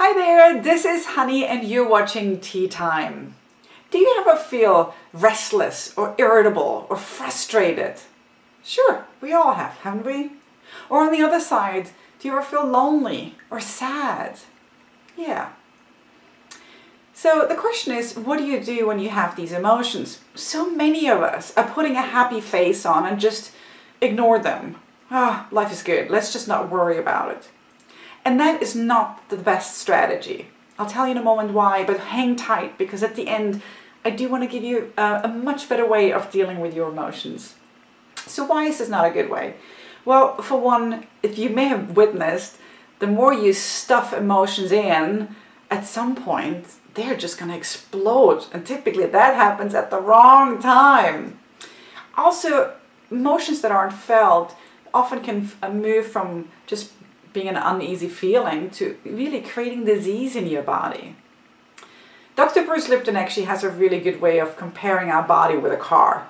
Hi there, this is Hanni and you're watching Tea Time. Do you ever feel restless or irritable or frustrated? Sure, we all have, haven't we? Or on the other side, do you ever feel lonely or sad? Yeah. So the question is, what do you do when you have these emotions? So many of us are putting a happy face on and just ignore them. Life is good, let's just not worry about it. And that is not the best strategy. I'll tell you in a moment why, but hang tight, because at the end, I do want to give you a much better way of dealing with your emotions. So why is this not a good way? Well, for one, if you may have witnessed, the more you stuff emotions in, at some point, they're just going to explode. And typically that happens at the wrong time. Also, emotions that aren't felt often can move from just being an uneasy feeling to really creating disease in your body. Dr. Bruce Lipton actually has a really good way of comparing our body with a car.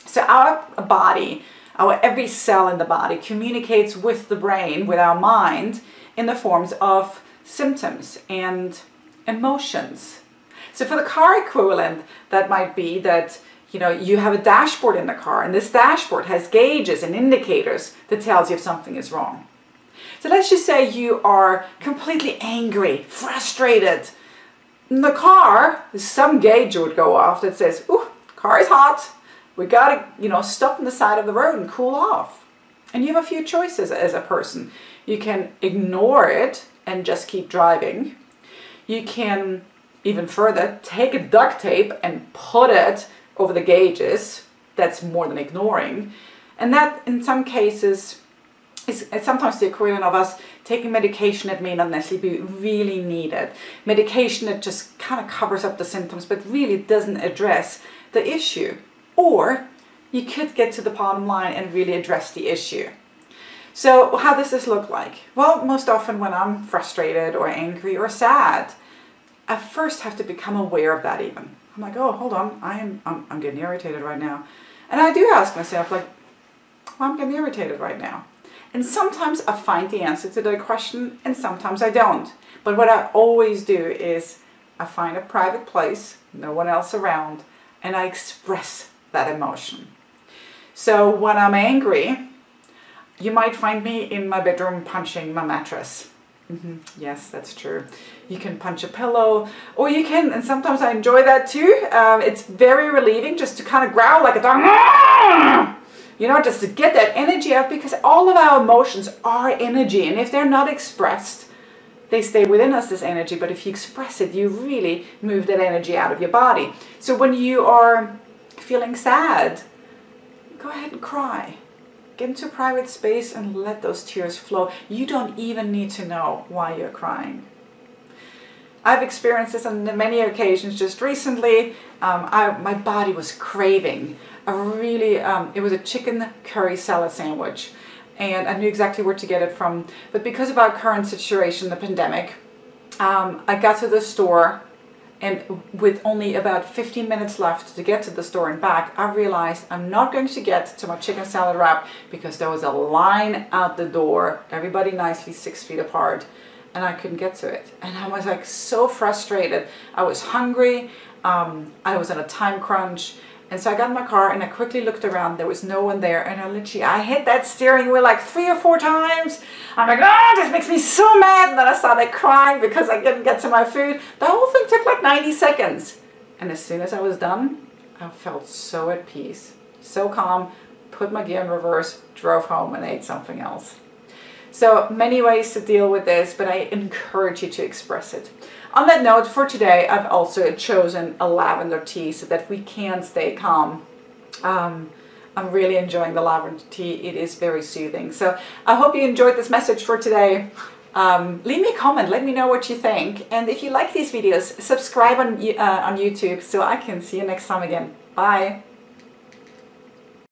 So our body, every cell in the body communicates with the brain, with our mind, in the forms of symptoms and emotions. So for the car equivalent, that might be that you have a dashboard in the car, and this dashboard has gauges and indicators that tells you if something is wrong. So let's just say you are completely angry, frustrated. In the car, some gauge would go off that says, "Ooh, car is hot. We gotta, stop on the side of the road and cool off." And you have a few choices as a person. You can ignore it and just keep driving. You can, even further, take a duct tape and put it over the gauges. That's more than ignoring. And that, in some cases, is sometimes the equivalent of us taking medication that may not necessarily be really needed. Medication that just kind of covers up the symptoms but really doesn't address the issue. Or you could get to the bottom line and really address the issue. So how does this look like? Well, most often when I'm frustrated or angry or sad, I first have to become aware of that even. I'm like, oh, hold on, I'm getting irritated right now. And I do ask myself, like, well, I'm getting irritated right now. And sometimes I find the answer to that question and sometimes I don't. But what I always do is I find a private place, no one else around, and I express that emotion. So when I'm angry, you might find me in my bedroom punching my mattress. Yes, that's true. You can punch a pillow, or you can, and sometimes I enjoy that too. It's very relieving just to kind of growl like a dog. Just to get that energy out, because all of our emotions are energy, and if they're not expressed, they stay within us, this energy, but if you express it, you really move that energy out of your body. So when you are feeling sad, go ahead and cry. Get into a private space and let those tears flow. You don't even need to know why you're crying. I've experienced this on many occasions. Just recently, my body was craving it was a chicken curry salad sandwich, and I knew exactly where to get it from. But because of our current situation, the pandemic, I got to the store, and with only about 15 minutes left to get to the store and back, I realized I'm not going to get to my chicken salad wrap because there was a line out the door, everybody nicely 6 feet apart, and I couldn't get to it. And I was like so frustrated. I was hungry, I was on a time crunch, and so I got in my car and I quickly looked around. There was no one there, and I hit that steering wheel like 3 or 4 times. I'm like, this makes me so mad. And then I started crying because I couldn't get to my food. The whole thing took like 90 seconds. And as soon as I was done, I felt so at peace, so calm, put my gear in reverse, drove home and ate something else. So many ways to deal with this, but I encourage you to express it. On that note, for today, I've also chosen a lavender tea so that we can stay calm. I'm really enjoying the lavender tea. It is very soothing. So I hope you enjoyed this message for today. Leave me a comment. Let me know what you think. And if you like these videos, subscribe on YouTube so I can see you next time again. Bye.